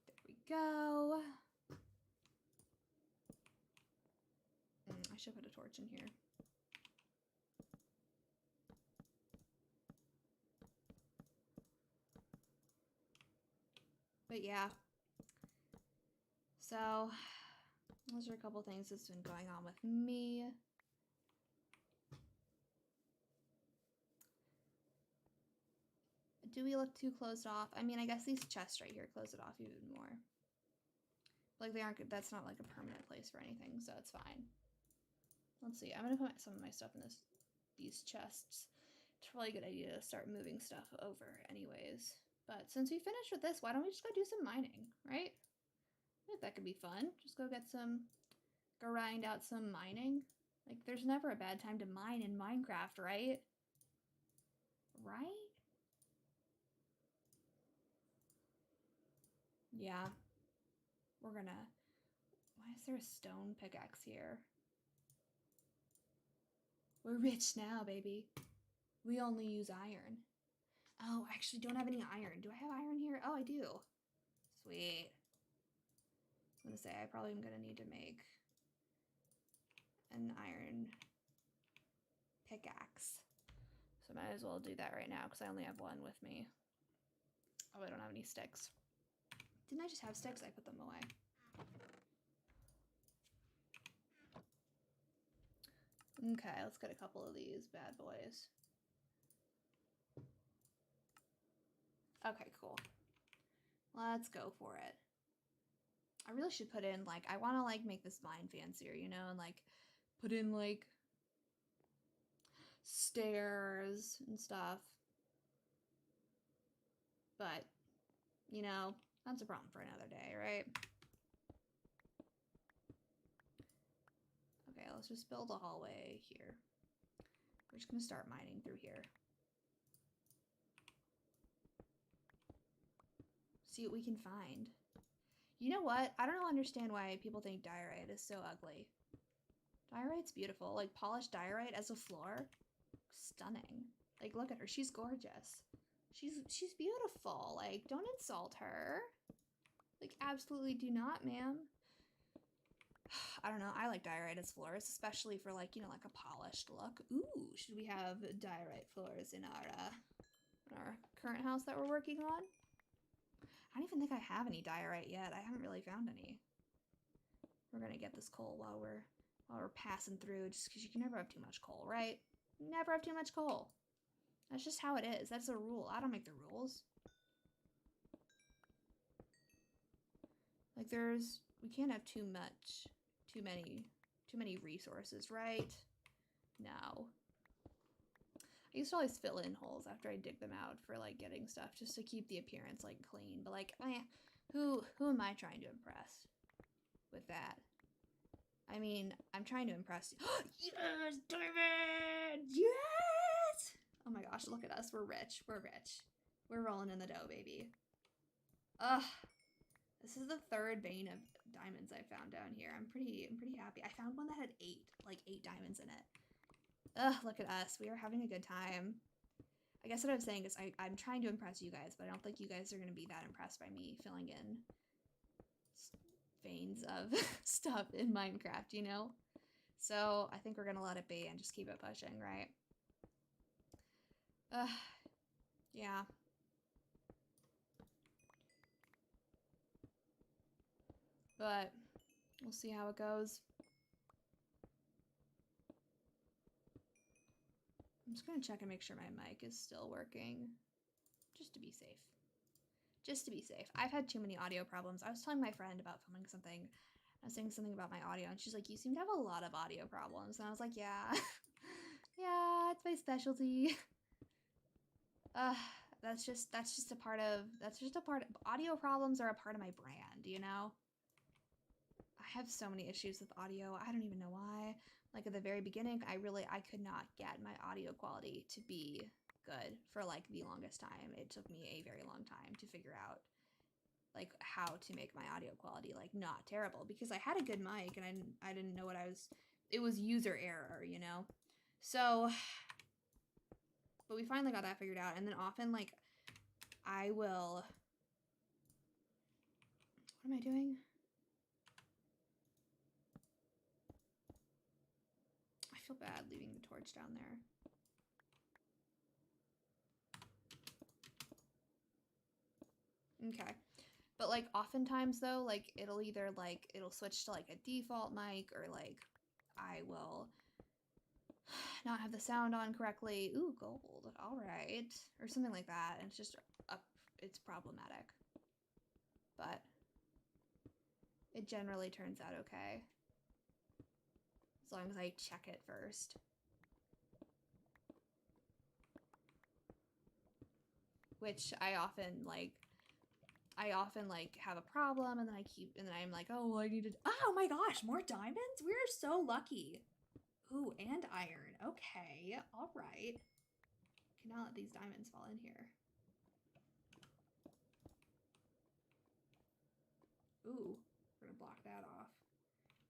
There we go. I should put a torch in here. But yeah. So, those are a couple things that's been going on with me. Do we look too closed off? I mean, I guess these chests right here close it off even more. Like, they aren't good. That's not like a permanent place for anything, so it's fine. Let's see. I'm gonna put some of my stuff in these chests. It's probably a good idea to start moving stuff over anyways. But since we finished with this, why don't we just go do some mining, right? I think that could be fun. Just go grind out some mining. Like, there's never a bad time to mine in Minecraft, right? Right? Yeah. We're gonna... Why is there a stone pickaxe here? We're rich now, baby. We only use iron. Oh, I actually don't have any iron. Do I have iron here? Oh, I do. Sweet. I'm gonna say I probably am gonna need to make an iron pickaxe. So I might as well do that right now because I only have one with me. Oh, I don't have any sticks. Didn't I just have sticks? I put them away. Okay, let's get a couple of these bad boys. Okay, cool. Let's go for it. I really should put in, like, I want to, like, make this mine fancier, you know, and, like, put in, like, stairs and stuff. But, you know, that's a problem for another day, right? Okay, let's just build a hallway here. We're just gonna start mining through here. See what we can find. You know what? I don't understand why people think diorite is so ugly. Diorite's beautiful. Like, polished diorite as a floor. Stunning. Like, look at her. She's gorgeous. She's beautiful. Like, don't insult her. Like, absolutely do not, ma'am. I don't know. I like diorite as floors, especially for, like, you know, like a polished look. Ooh, should we have diorite floors in our current house that we're working on? I don't even think I have any diorite yet. I haven't really found any. We're gonna get this coal while we're passing through, just because you can never have too much coal, right? Never have too much coal. That's just how it is. That's a rule. I don't make the rules. Like, we can't have too many resources, right? No. I used to always fill in holes after I dig them out for, like, getting stuff, just to keep the appearance, like, clean. But, like, who am I trying to impress with that? I mean, I'm trying to impress you. Yes, diamond! Yes! Oh my gosh, look at us. We're rich. We're rich. We're rolling in the dough, baby. Ugh. This is the 3rd vein of diamonds I found down here. I'm pretty happy. I found one that had 8 diamonds in it. Ugh, look at us. We are having a good time. I guess what I'm saying is I'm trying to impress you guys, but I don't think you guys are going to be that impressed by me filling in veins of stuff in Minecraft, you know? So I think we're going to let it be and just keep it pushing, right? Yeah. But we'll see how it goes. I'm just gonna check and make sure my mic is still working, just to be safe. Just to be safe. I've had too many audio problems. I was telling my friend about filming something. I was saying something about my audio, and she's like, "You seem to have a lot of audio problems." And I was like, "Yeah, yeah, it's my specialty." Uh, that's just a part of audio problems are a part of my brand, you know? I have so many issues with audio. I don't even know why. Like at the very beginning, I could not get my audio quality to be good for like the longest time. It took me a very long time to figure out like how to make my audio quality like not terrible, because I had a good mic and I didn't know it was user error, you know? So, but we finally got that figured out. And then often like I will, what am I doing? I feel bad leaving the torch down there. Okay. But like oftentimes though, like it'll either like it'll switch to like a default mic, or like I will not have the sound on correctly. Ooh, gold. All right. Or something like that. And it's just it's problematic. But it generally turns out okay. As long as I check it first. Which I often have a problem, and then I'm like, oh, well, I needed, oh my gosh, more diamonds? We're so lucky. Ooh, and iron. Okay, all right. Can now let these diamonds fall in here. Ooh, we're gonna block that off.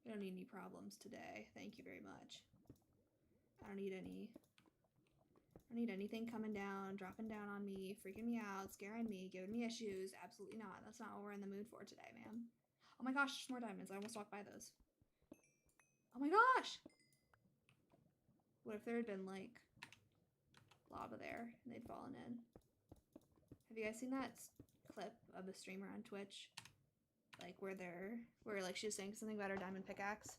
We don't need any problems today. Thank you very much. I don't need anything coming down, dropping down on me, freaking me out, scaring me, giving me issues. Absolutely not. That's not what we're in the mood for today, man. Oh my gosh, there's more diamonds. I almost walked by those. Oh my gosh! What if there had been, like, lava there and they'd fallen in? Have you guys seen that clip of a streamer on Twitch? Like, where like, she was saying something about her diamond pickaxe?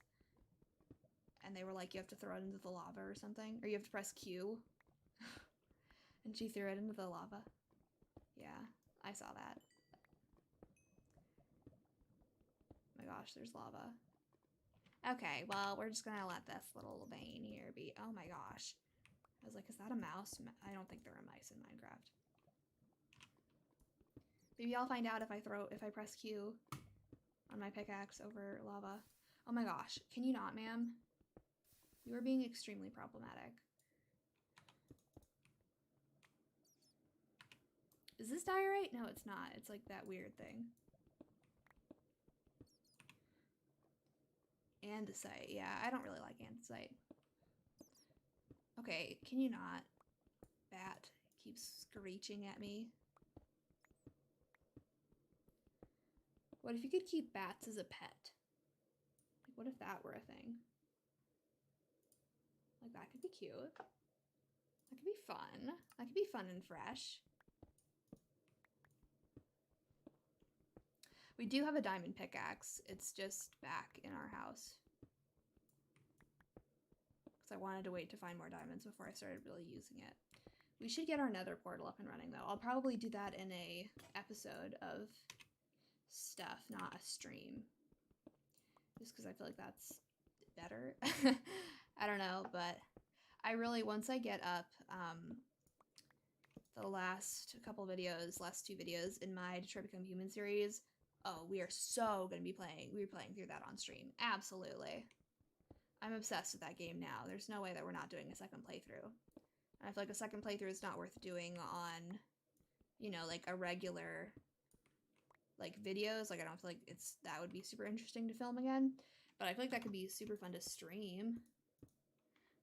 And they were like, you have to throw it into the lava or something? Or you have to press Q? And she threw it into the lava. Yeah, I saw that. Oh my gosh, there's lava. Okay, well, we're just gonna let this little vein here be. Oh my gosh. I was like, is that a mouse? I don't think there are mice in Minecraft. Maybe I'll find out if I press Q on my pickaxe over lava. Oh my gosh, can you not, ma'am? You are being extremely problematic. Is this diorite? No, it's not. It's like that weird thing. Andesite. Yeah, I don't really like andesite. Okay, can you not? Bat keeps screeching at me. What if you could keep bats as a pet? Like, what if that were a thing? Like, that could be cute. That could be fun. That could be fun and fresh. We do have a diamond pickaxe. It's just back in our house. Because I wanted to wait to find more diamonds before I started really using it. We should get our nether portal up and running, though. I'll probably do that in a episode of stuff, not a stream. Just because I feel like that's better. I don't know, but I really, once I get up the last couple videos, last 2 videos in my Detroit Become Human series, oh, we are so going to be playing. We're playing through that on stream. Absolutely. I'm obsessed with that game now. There's no way that we're not doing a second playthrough. And I feel like a second playthrough is not worth doing on, you know, like a regular, like, videos. Like, I don't feel like that would be super interesting to film again. But I feel like that could be super fun to stream.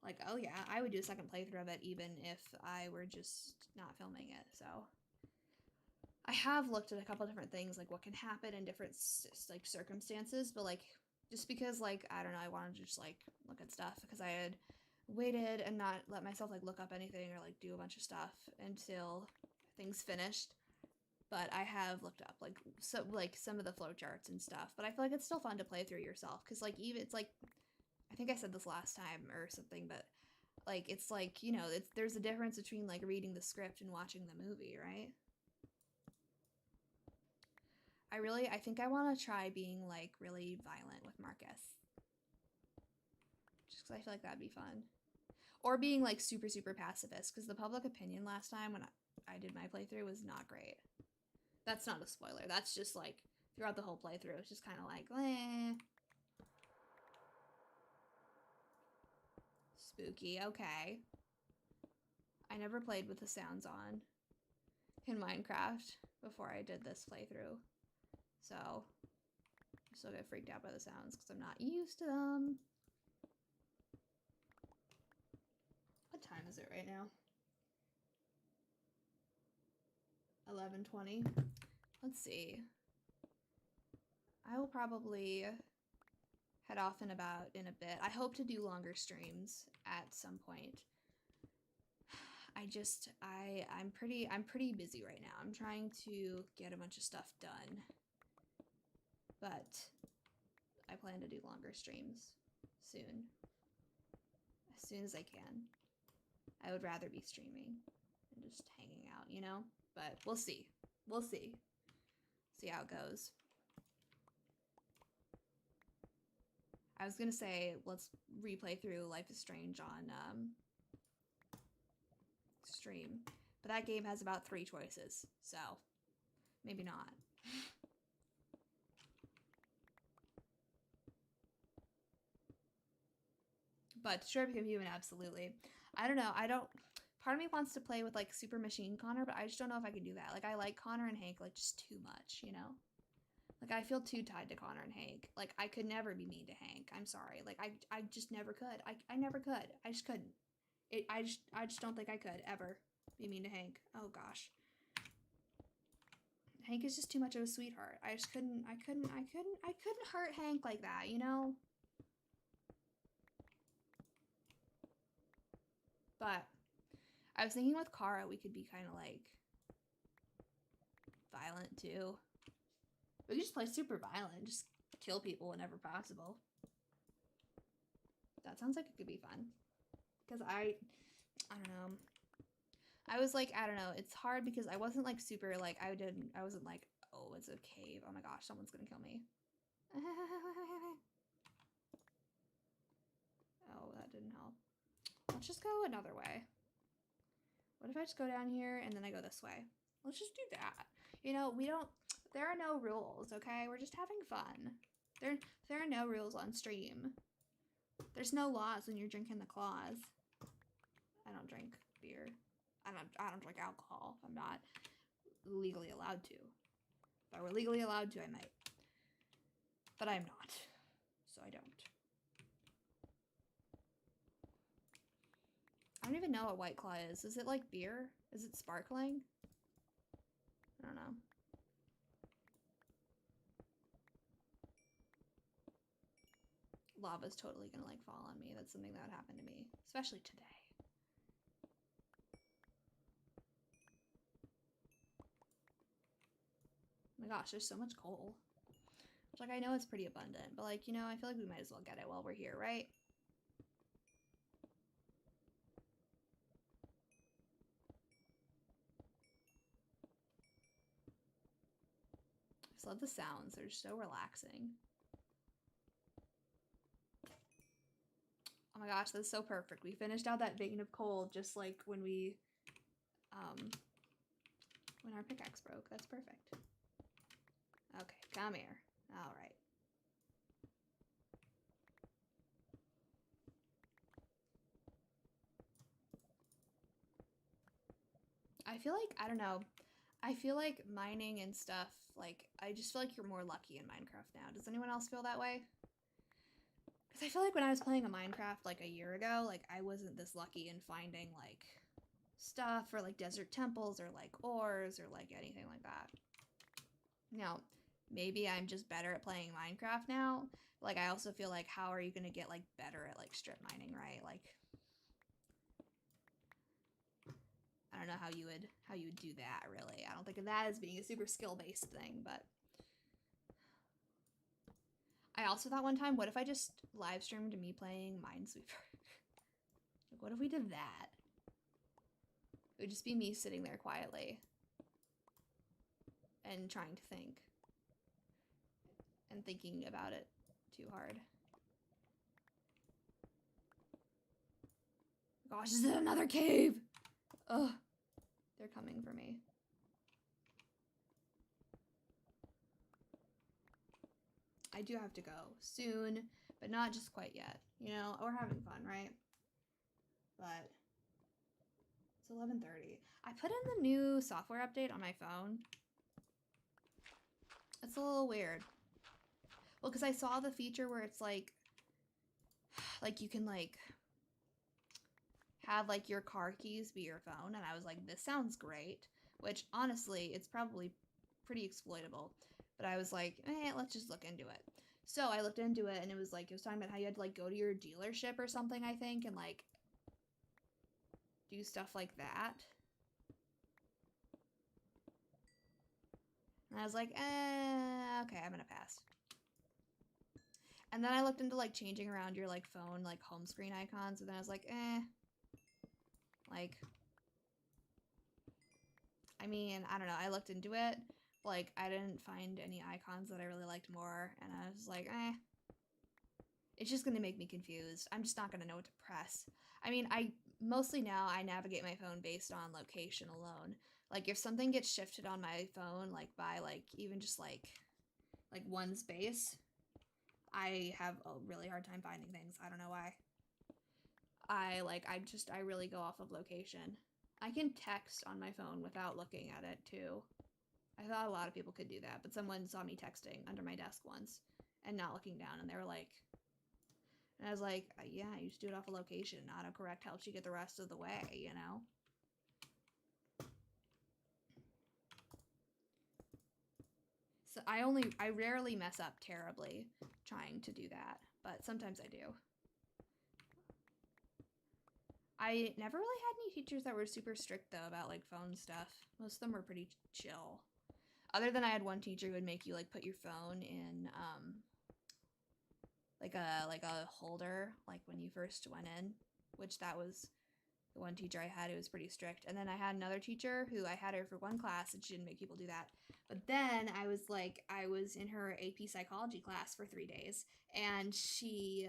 Like, oh yeah, I would do a second playthrough of it even if I were just not filming it, so. I have looked at a couple different things, like what can happen in different, like, circumstances, but, like, just because, like, I don't know, I wanted to just, like, look at stuff, because I had waited and not let myself, like, look up anything or, like, do a bunch of stuff until things finished. But I have looked up, like, some of the flowcharts and stuff, but I feel like it's still fun to play through yourself, because, like, even, it's, like, I think I said this last time or something, but like it's like, you know, there's a difference between like reading the script and watching the movie, right? I think I want to try being like really violent with Marcus. Just because I feel like that'd be fun. Or being like super, super pacifist, because the public opinion last time when I did my playthrough was not great. That's not a spoiler. That's just like throughout the whole playthrough, it's just kind of like, eh. Spooky, okay. I never played with the sounds on in Minecraft before I did this playthrough. So, I still get freaked out by the sounds because I'm not used to them. What time is it right now? 11:20. Let's see. I will probably head off in a bit. I hope to do longer streams at some point. I'm pretty busy right now. I'm trying to get a bunch of stuff done. But I plan to do longer streams soon. As soon as I can. I would rather be streaming and just hanging out, you know? But we'll see. We'll see. See how it goes. I was gonna say, let's replay through Life is Strange on stream. But that game has about 3 choices, so maybe not. But Detroit Become Human, absolutely. I don't know. Part of me wants to play with like Super Machine Connor, but I just don't know if I can do that. Like I like Connor and Hank like just too much, you know? Like I feel too tied to Connor and Hank. Like I could never be mean to Hank. I'm sorry. Like I just never could. I never could. I just couldn't. I just don't think I could ever be mean to Hank. Oh gosh. Hank is just too much of a sweetheart. I just couldn't hurt Hank like that, you know? But I was thinking with Kara, we could be kind of like violent too. We could just play super violent, just kill people whenever possible. That sounds like it could be fun. Because I don't know. I was like, I don't know. It's hard because I wasn't like super like, I wasn't like, oh, it's a cave. Oh my gosh, someone's gonna kill me. Oh, that didn't help. Let's just go another way. What if I just go down here and then I go this way? Let's just do that. You know, there are no rules, okay? We're just having fun. There are no rules on stream. There's no laws when you're drinking the claws. I don't drink beer. I don't drink alcohol. I'm not legally allowed to. If I were legally allowed to, I might. But I'm not. So I don't. I don't even know what White Claw is. Is it like beer? Is it sparkling? I don't know. Lava's totally gonna like fall on me. That's something that would happen to me, especially today. Oh my gosh, there's so much coal. Which, like, I know it's pretty abundant, but like, you know, I feel like we might as well get it while we're here, right? I just love the sounds. They're so relaxing. Oh my gosh, that's so perfect. We finished out that vein of coal just like when our pickaxe broke. That's perfect. Okay, come here. All right. I feel like, I don't know, I feel like mining and stuff, like, I just feel like you're more lucky in Minecraft now. Does anyone else feel that way? Because I feel like when I was playing a Minecraft, like, a year ago, like, I wasn't this lucky in finding, like, stuff or, like, desert temples or, like, ores or, like, anything like that. Now, maybe I'm just better at playing Minecraft now. Like, I also feel like, how are you gonna get, like, better at, like, strip mining, right? Like, I don't know how you would do that, really. I don't think of that as being a super skill-based thing, but I also thought one time, what if I just live streamed me playing Minesweeper? Like, what if we did that? It would just be me sitting there quietly and trying to think and thinking about it too hard. Gosh, is it another cave? Ugh, they're coming for me. I do have to go soon, but not just quite yet. You know, we're having fun, right? But it's 11:30. I put in the new software update on my phone. It's a little weird. Well, because I saw the feature where it's like you can like have like your car keys be your phone, and I was like, this sounds great. Which honestly, it's probably pretty exploitable. But I was like, let's just look into it. So I looked into it, and it was talking about how you had to like go to your dealership or something, I think, and like do stuff like that. And I was like, okay, I'm gonna pass. And then I looked into like changing around your like phone like home screen icons, and then I was like, like, I mean, I don't know. I looked into it. Like, I didn't find any icons that I really liked more, and I was like, it's just gonna make me confused. I'm just not gonna know what to press. I mean, I mostly now I navigate my phone based on location alone. Like, if something gets shifted on my phone, like by like even just like one space, I have a really hard time finding things. I don't know why. I really go off of location. I can text on my phone without looking at it too. I thought a lot of people could do that, but someone saw me texting under my desk once and not looking down, and they were like, and I was like, yeah, you just do it off a location. Autocorrect helps you get the rest of the way, you know? So I rarely mess up terribly trying to do that, but sometimes I do. I never really had any teachers that were super strict though about like phone stuff. Most of them were pretty chill. Other than I had one teacher who would make you like put your phone in like a holder like when you first went in, which that was the one teacher I had who was pretty strict. And then I had another teacher who I had her for one class and she didn't make people do that. But then I was in her AP psychology class for 3 days, and she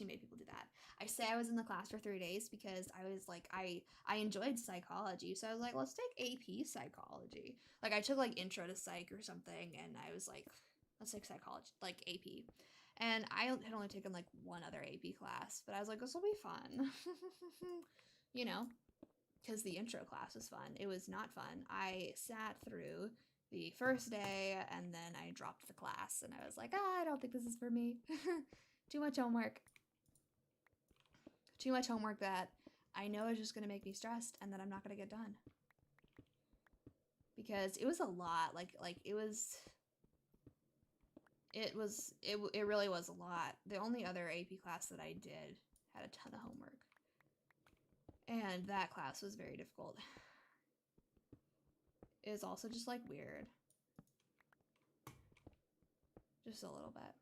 made people do that. I say I was in the class for 3 days because I was like, I enjoyed psychology, so I was like, let's take AP psychology. Like, I took like intro to psych or something, and I was like, let's take psychology, like AP. And I had only taken like one other AP class, but I was like, this will be fun. You know, because the intro class was fun. It was not fun. I sat through the first day and then I dropped the class, and I was like, I don't think this is for me. Too much homework. Too much homework that I know is just going to make me stressed and that I'm not going to get done. Because it was a lot. It really was a lot. The only other AP class that I did had a ton of homework. And that class was very difficult. It was also just like weird. Just a little bit.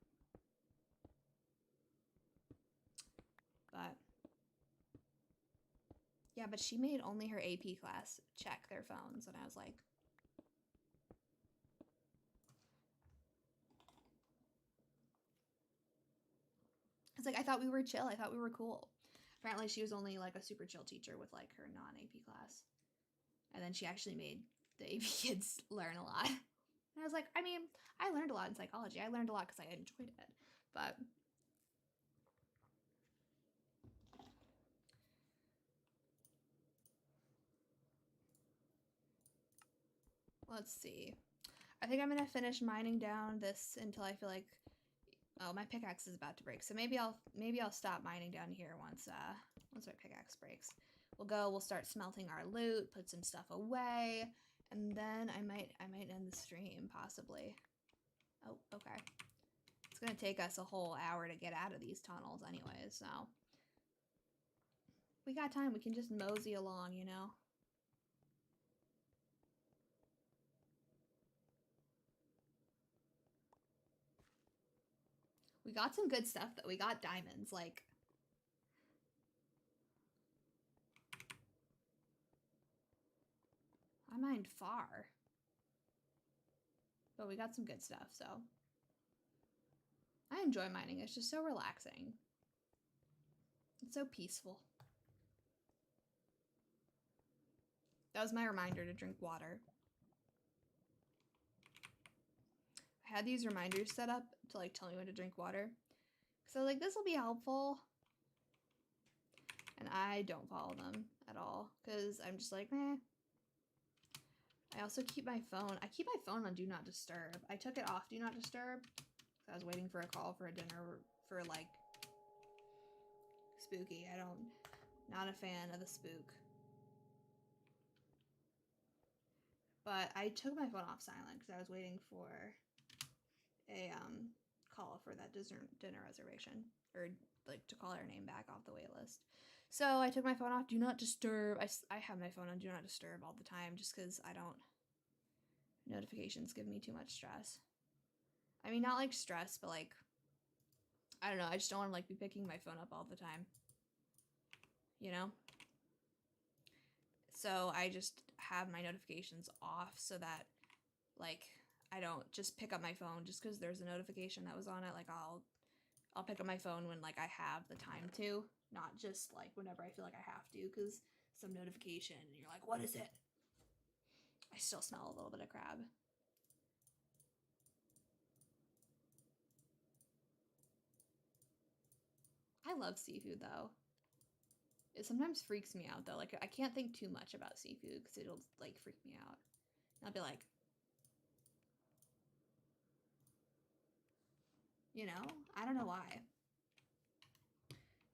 But yeah, but she made only her AP class check their phones, and I was like, it's like, I thought we were chill. I thought we were cool. Apparently she was only like a super chill teacher with like her non-AP class. And then she actually made the AP kids learn a lot. And I was like, I mean, I learned a lot in psychology. I learned a lot because I enjoyed it. But let's see. I think I'm going to finish mining down this until I feel like, oh, my pickaxe is about to break. So maybe I'll stop mining down here once my pickaxe breaks. We'll start smelting our loot, put some stuff away, and then I might end the stream possibly. Oh, okay. It's gonna take us a whole hour to get out of these tunnels anyways, so we got time. We can just mosey along, you know. We got some good stuff though. We got diamonds, like mined far. But we got some good stuff, so. I enjoy mining. It's just so relaxing. It's so peaceful. That was my reminder to drink water. I had these reminders set up to like tell me when to drink water. So like this will be helpful. And I don't follow them at all because I'm just like, meh. I also keep my phone. I keep my phone on Do Not Disturb. I took it off Do Not Disturb because I was waiting for a call for a dinner for like spooky. Not a fan of the spook. But I took my phone off silent because I was waiting for a call for that dinner reservation, or like to call her name back off the wait list. So I took my phone off Do Not Disturb. I have my phone on Do Not Disturb all the time just because notifications give me too much stress. I mean, not like stress, but like, I don't know. I just don't want to like be picking my phone up all the time, you know? So I just have my notifications off so that like I don't just pick up my phone just because there's a notification that was on it. Like I'll pick up my phone when like I have the time to, not just like whenever I feel like I have to, because some notification and you're like, what is it? I still smell a little bit of crab. I love seafood though. It sometimes freaks me out though. Like I can't think too much about seafood because it'll like freak me out. And I'll be like, you know, I don't know why.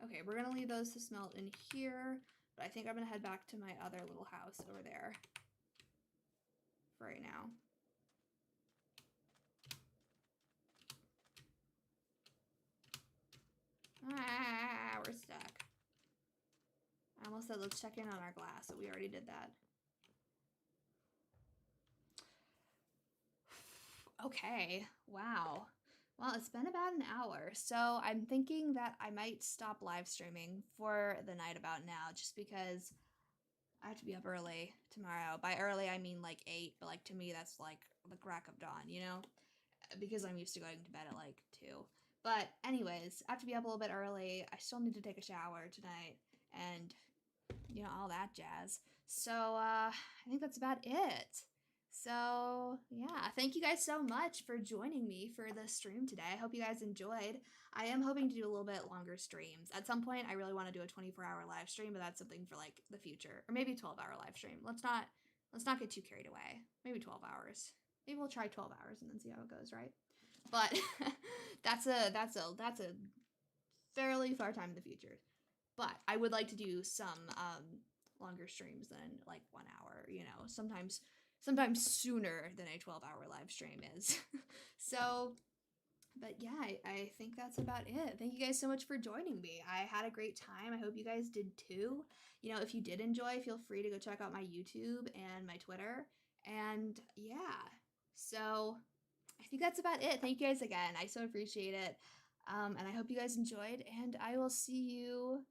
Okay, we're gonna leave those to smelt in here, but I think I'm gonna head back to my other little house over there for right now. Ah, we're stuck. I almost said let's check in on our glass, but we already did that. Okay, wow. Well, it's been about an hour, so I'm thinking that I might stop live streaming for the night about now, just because I have to be up early tomorrow. By early, I mean like 8, but like to me, that's like the crack of dawn, you know? Because I'm used to going to bed at like 2. But anyways, I have to be up a little bit early. I still need to take a shower tonight and, you know, all that jazz. So I think that's about it. So yeah, thank you guys so much for joining me for the stream today. I hope you guys enjoyed. I am hoping to do a little bit longer streams. At some point, I really want to do a 24-hour live stream, but that's something for like the future, or maybe a 12-hour live stream. Let's not get too carried away. Maybe 12 hours. Maybe we'll try 12 hours and then see how it goes, right? But that's a fairly far time in the future. But I would like to do some longer streams than like 1 hour, you know, sometimes sooner than a 12-hour live stream is. So, but yeah, I think that's about it. Thank you guys so much for joining me. I had a great time. I hope you guys did too. You know, if you did enjoy, feel free to go check out my YouTube and my Twitter. And yeah, so I think that's about it. Thank you guys again. I so appreciate it. And I hope you guys enjoyed, and I will see you